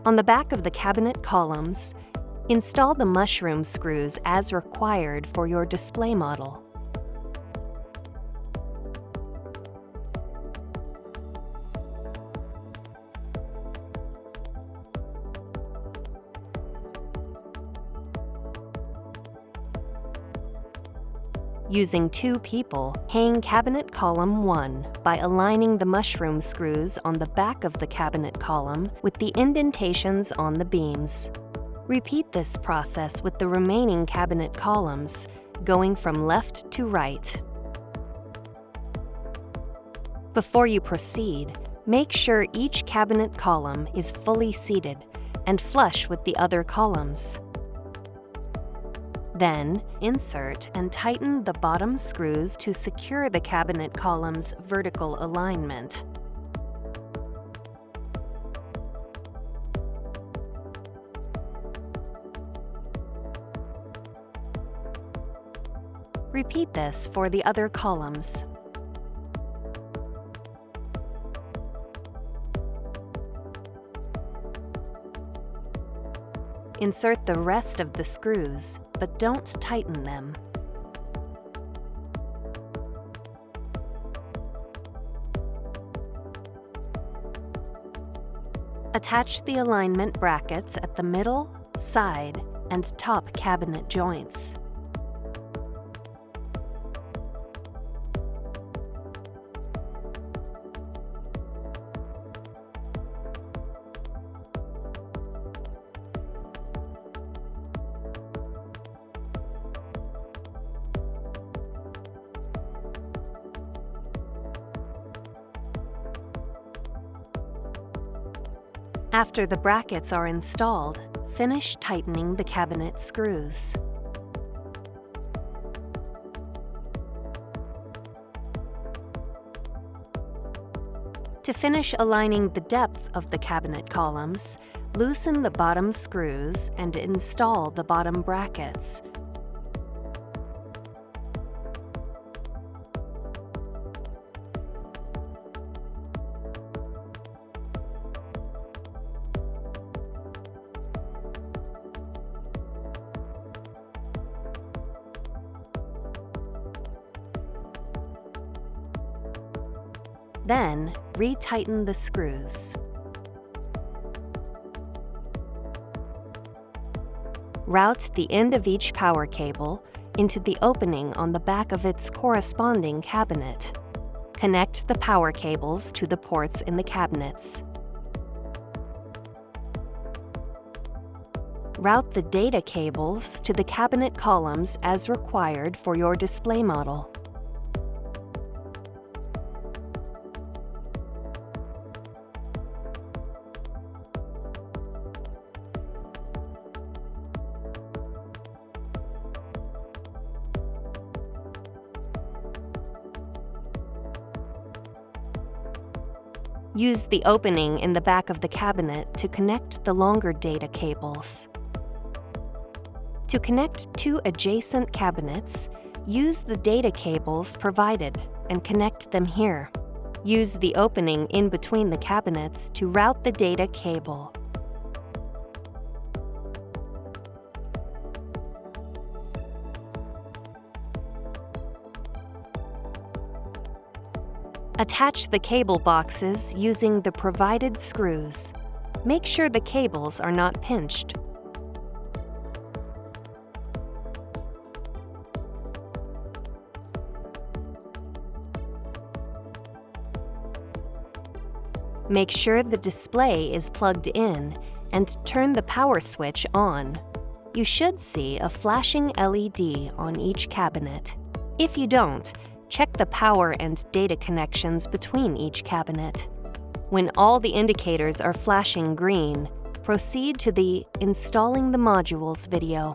On the back of the cabinet columns, install the mushroom screws as required for your display model. Using 2 people, hang cabinet column 1 by aligning the mushroom screws on the back of the cabinet column with the indentations on the beams. Repeat this process with the remaining cabinet columns, going from left to right. Before you proceed, make sure each cabinet column is fully seated and flush with the other columns. Then, insert and tighten the bottom screws to secure the cabinet column's vertical alignment. Repeat this for the other columns. Insert the rest of the screws, but don't tighten them. Attach the alignment brackets at the middle, side, and top cabinet joints. After the brackets are installed, finish tightening the cabinet screws. To finish aligning the depth of the cabinet columns, loosen the bottom screws and install the bottom brackets. Then, retighten the screws. Route the end of each power cable into the opening on the back of its corresponding cabinet. Connect the power cables to the ports in the cabinets. Route the data cables to the cabinet columns as required for your display model. Use the opening in the back of the cabinet to connect the longer data cables. To connect 2 adjacent cabinets, use the data cables provided and connect them here. Use the opening in between the cabinets to route the data cable. Attach the cable boxes using the provided screws. Make sure the cables are not pinched. Make sure the display is plugged in and turn the power switch on. You should see a flashing LED on each cabinet. If you don't, check the power and data connections between each cabinet. When all the indicators are flashing green, proceed to the Installing the Modules video.